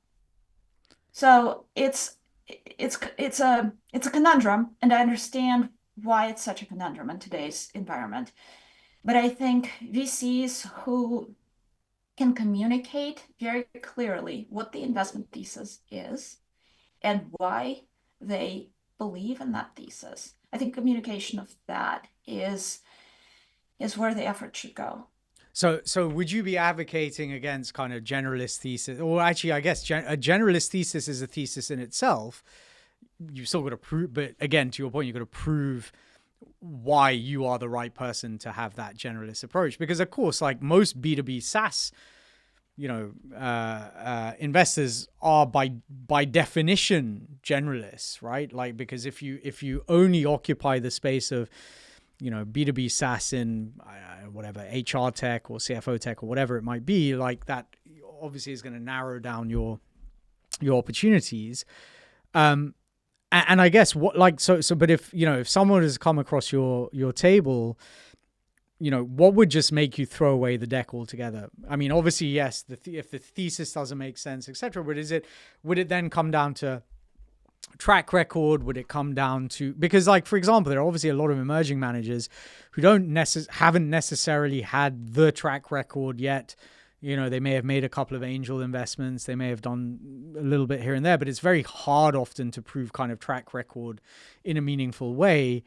So it's a conundrum, and I understand why it's such a conundrum in today's environment. But I think VCs who can communicate very clearly what the investment thesis is and why they believe in that thesis, I think communication of that is where the effort should go. So would you be advocating against kind of generalist thesis? Or actually, I guess a generalist thesis is a thesis in itself. You've still got to prove, but again, to your point, you've got to prove why you are the right person to have that generalist approach. Because of course, like most B2B SaaS, investors are by definition generalists, right? Like, because if you only occupy the space of, B2B SaaS in whatever HR tech or CFO tech or whatever it might be, like that obviously is going to narrow down your opportunities. And I guess but if someone has come across your table, what would just make you throw away the deck altogether? I mean, obviously, yes, if the thesis doesn't make sense, etc. But would it then come down to track record? Would it come down to, because like, for example, there are obviously a lot of emerging managers who haven't necessarily had the track record yet. They may have made a couple of angel investments. They may have done a little bit here and there, but it's very hard often to prove kind of track record in a meaningful way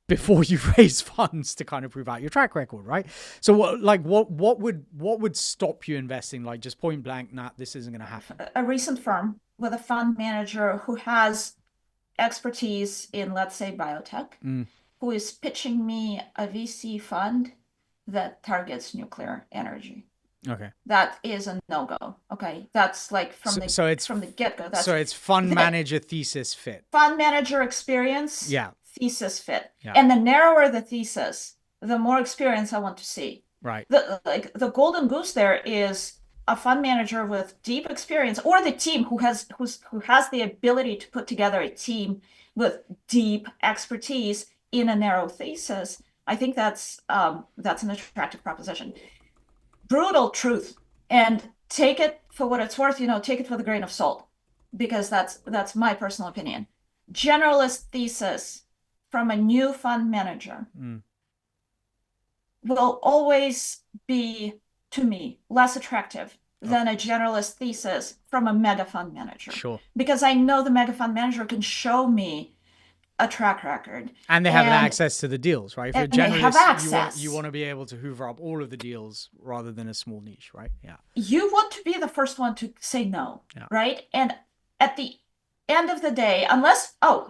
before you raise funds to kind of prove out your track record, right? So what would stop you investing? Like, just point blank, nah, this isn't going to happen. A recent firm with a fund manager who has expertise in, let's say, biotech, who is pitching me a VC fund that targets nuclear energy. Okay. That is a no-go. Okay. That's like from the get-go. So it's fund manager thesis fit. Fund manager experience. Yeah. Thesis fit. Yeah. And the narrower the thesis, the more experience I want to see. Right. The golden goose there is a fund manager with deep experience, or the team who has the ability to put together a team with deep expertise in a narrow thesis. I think that's an attractive proposition. Brutal truth. And take it for what it's worth, take it with a grain of salt, because that's my personal opinion. Generalist thesis from a new fund manager will always be, to me, less attractive than a generalist thesis from a mega fund manager. Sure. Because I know the mega fund manager can show me a track record. And they have access to the deals, right? If you're and they have access. you want to be able to hoover up all of the deals rather than a small niche, right? Yeah. You want to be the first one to say no, right? And at the end of the day,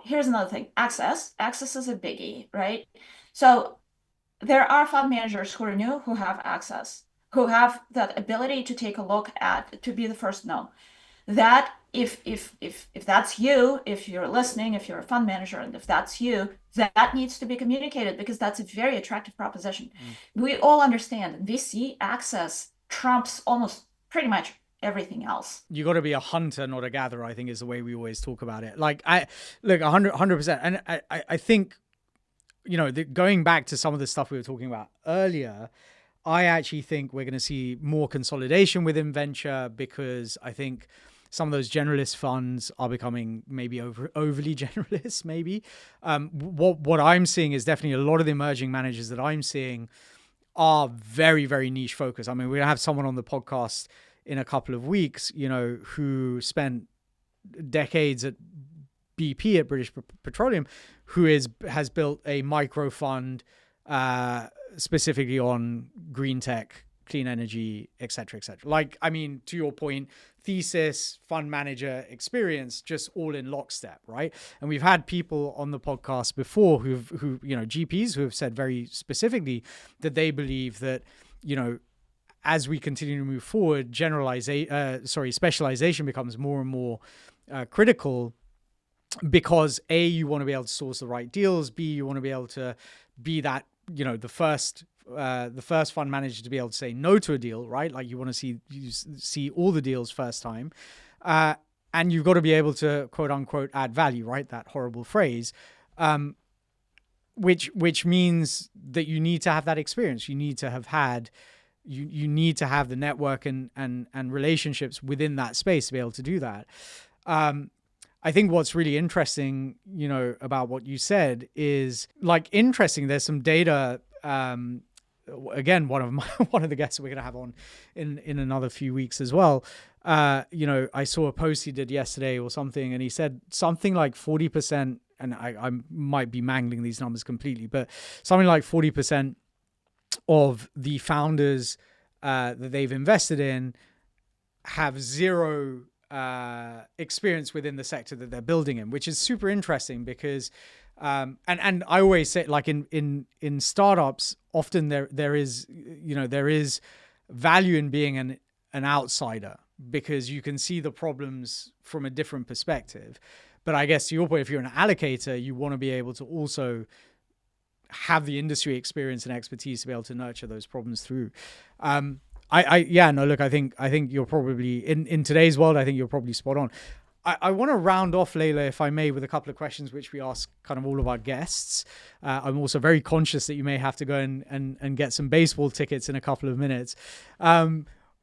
here's another thing. Access is a biggie, right? So there are fund managers who are new, who have access, who have that ability to take a look at, to be the first no. That if that's you, if you're listening, if you're a fund manager, and if that's you, that needs to be communicated, because that's a very attractive proposition. We all understand VC access trumps almost pretty much everything else. You got to be a hunter, not a gatherer, I think, is the way we always talk about it. Like, 100%. And I think, going back to some of the stuff we were talking about earlier, I actually think we're going to see more consolidation within venture, because I think some of those generalist funds are becoming maybe overly generalist, maybe. What I'm seeing is definitely a lot of the emerging managers that I'm seeing are very, very niche focused. I mean, we're going to have someone on the podcast in a couple of weeks, who spent decades at BP, at British Petroleum, who has built a micro fund specifically on green tech, clean energy, et cetera, et cetera. Like, I mean, to your point, thesis, fund manager experience, just all in lockstep, right? And we've had people on the podcast before who GPs who have said very specifically that they believe that, as we continue to move forward, specialization becomes more and more critical, because A, you want to be able to source the right deals, B, you want to be able to be that, the first fund manager to be able to say no to a deal, right? Like, you want to see all the deals first time, and you've got to be able to, quote unquote, add value, right? That horrible phrase, which means that you need to have that experience. You need to have had, you need to have the network and relationships within that space to be able to do that. I think what's really interesting, about what you said is, like, interesting. There's some data. Again, one of the guests we're going to have on in another few weeks as well. I saw a post he did yesterday or something, and he said something like 40%, and I might be mangling these numbers completely, but something like 40% of the founders that they've invested in have zero experience within the sector that they're building in, which is super interesting, because and I always say, like, in startups, often there is value in being an outsider, because you can see the problems from a different perspective. But I guess, to your point, if you're an allocator, you want to be able to also have the industry experience and expertise to be able to nurture those problems through. I think you're probably in today's world, I think you're probably spot on. I want to round off, Leila, if I may, with a couple of questions which we ask kind of all of our guests. I'm also very conscious that you may have to go and get some baseball tickets in a couple of minutes.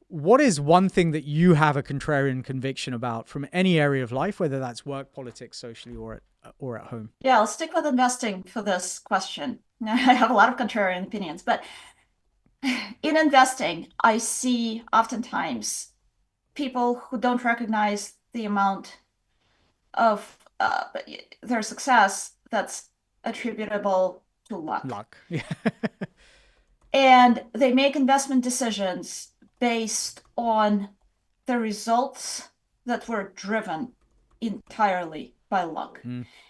What is one thing that you have a contrarian conviction about from any area of life, whether that's work, politics, socially, or at home? Yeah, I'll stick with investing for this question. I have a lot of contrarian opinions, but in investing, I see oftentimes people who don't recognize the amount of their success that's attributable to luck. Luck, yeah. And they make investment decisions based on the results that were driven entirely by luck.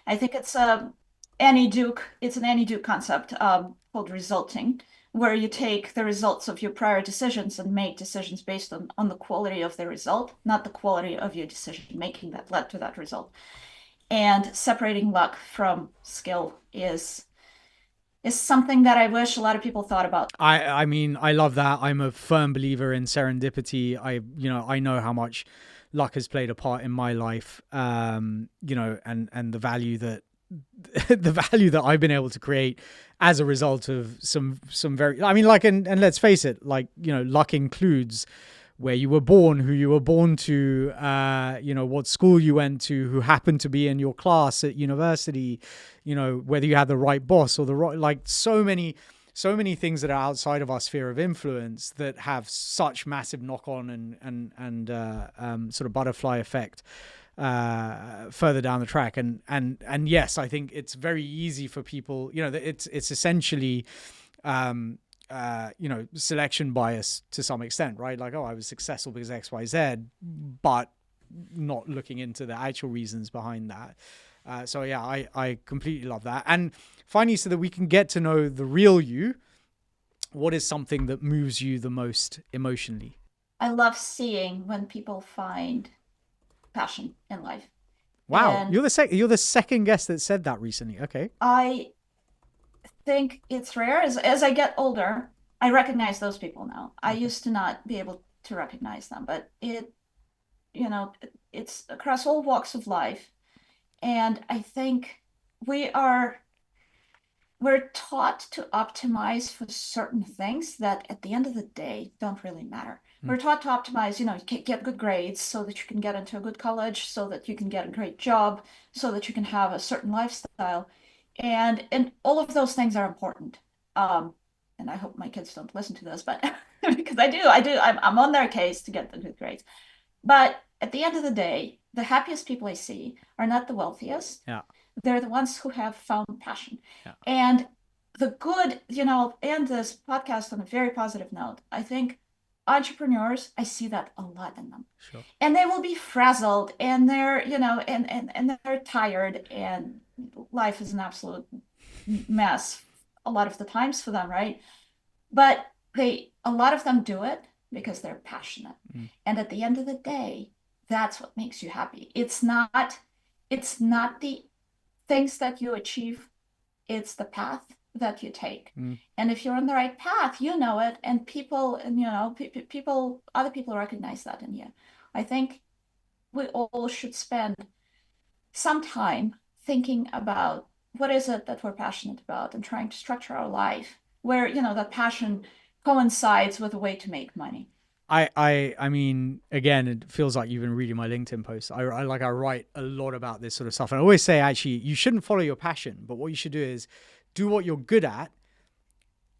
I think it's an Annie Duke concept called resulting, where you take the results of your prior decisions and make decisions based on the quality of the result, not the quality of your decision making that led to that result. And separating luck from skill is something that I wish a lot of people thought about. I mean, I love that. I'm a firm believer in serendipity. I know how much luck has played a part in my life, and the value that I've been able to create as a result of some very, I mean, like, and let's face it, like, luck includes where you were born, who you were born to, what school you went to, who happened to be in your class at university, whether you had the right boss or the right, like so many things that are outside of our sphere of influence that have such massive knock-on and sort of butterfly effect further down the track. And yes, I think it's very easy for people, it's essentially selection bias to some extent, right? Like, oh, I was successful because XYZ, but not looking into the actual reasons behind that. So yeah, I completely love that. And finally, so that we can get to know the real you, what is something that moves you the most emotionally? I love seeing when people find passion in life. Wow, And you're the second guest that said that recently. Okay. I think it's rare. As I get older, I recognize those people now. I used to not be able to recognize them, but it's across all walks of life. And I think we're taught to optimize for certain things that at the end of the day don't really matter. We're taught to optimize, get good grades so that you can get into a good college, so that you can get a great job, so that you can have a certain lifestyle. And all of those things are important. And I hope my kids don't listen to this, but because I do, I'm on their case to get the good grades. But at the end of the day, the happiest people I see are not the wealthiest. Yeah. They're the ones who have found passion. Yeah. And the good, and this podcast on a very positive note, I think entrepreneurs, I see that a lot in them. Sure. And they will be frazzled and they're, and they're tired and life is an absolute mess a lot of the times for them, right? But a lot of them do it because they're passionate. And at the end of the day, that's what makes you happy. It's not the things that you achieve, it's the path that you take. And if you're on the right path, you know it, and people, other people recognize that in you. I think we all should spend some time thinking about what is it that we're passionate about and trying to structure our life where, that passion coincides with a way to make money. I mean, again, it feels like you've been reading my LinkedIn posts. I write a lot about this sort of stuff. And I always say, actually, you shouldn't follow your passion, but what you should do is do what you're good at.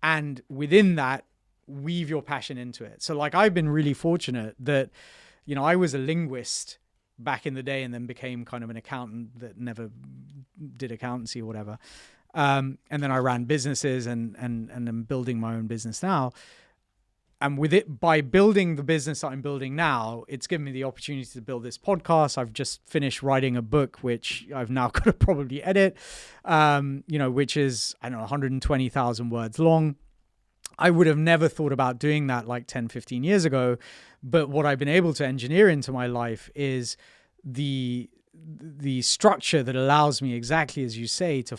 And within that, weave your passion into it. So like, I've been really fortunate that, I was a linguist back in the day and then became kind of an accountant that never did accountancy or whatever. And then I ran businesses and I'm building my own business now. And with it, by building the business that I'm building now, it's given me the opportunity to build this podcast. I've just finished writing a book, which I've now got to probably edit, which is, 120,000 words long. I would have never thought about doing that like 10, 15 years ago. But what I've been able to engineer into my life is the structure that allows me, exactly as you say, to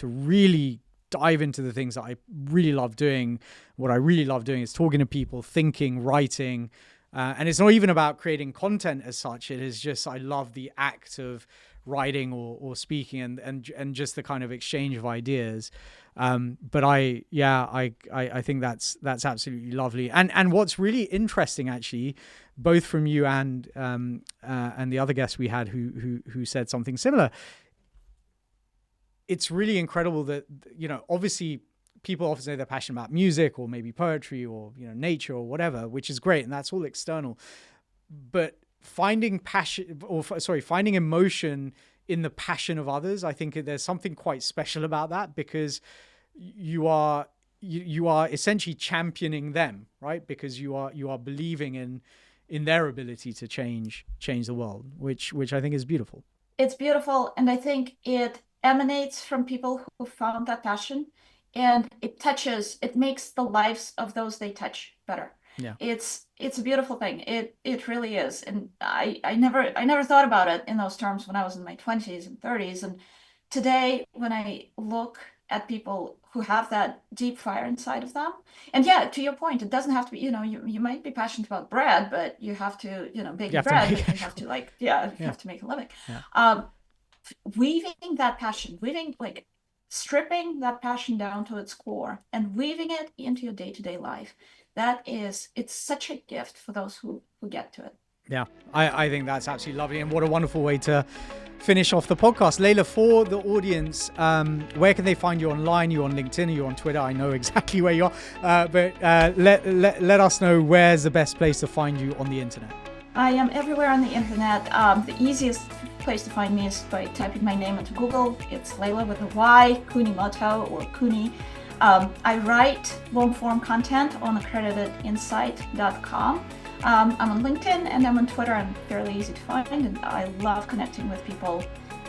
really dive into the things that I really love doing. What I really love doing is talking to people, thinking, writing. And it's not even about creating content as such. It is just, I love the act of writing or speaking and just the kind of exchange of ideas. But I think that's absolutely lovely. And what's really interesting, actually, both from you and the other guest we had who said something similar, it's really incredible that, obviously people often say they're passionate about music or maybe poetry or, nature or whatever, which is great. And that's all external. But finding emotion in the passion of others, I think there's something quite special about that, because you are essentially championing them, right? Because you are believing in their ability to change the world, which I think is beautiful. It's beautiful. And I think it emanates from people who found that passion, and it makes the lives of those they touch better. Yeah. It's a beautiful thing. It really is. And I never thought about it in those terms when I was in my 20s and 30s. And today, when I look at people who have that deep fire inside of them, and yeah, to your point, it doesn't have to be, you might be passionate about bread, but you have to, bake bread, you have to make a living. Yeah. Weaving that passion, like stripping that passion down to its core and weaving it into your day-to-day life. It's such a gift for those who get to it. Yeah, I think that's absolutely lovely. And what a wonderful way to finish off the podcast. Leila, for the audience, where can they find you online? Are you on LinkedIn? Are you on Twitter? I know exactly where you are, but let us know where's the best place to find you on the internet. I am everywhere on the internet. The easiest place to find me is by typing my name into Google. It's Leyla with a Y, Kunimoto or Kuni. I write long-form content on accreditedinsight.com. I'm on LinkedIn and I'm on Twitter. I'm fairly easy to find, and I love connecting with people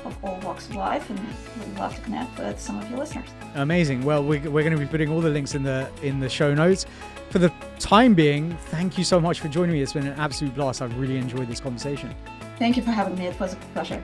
of all walks of life, and would love to connect with some of your listeners. Amazing. Well, we're going to be putting all the links in the show notes. For the time being, thank you so much for joining me. It's been an absolute blast. I've really enjoyed this conversation. Thank you for having me. It was a pleasure.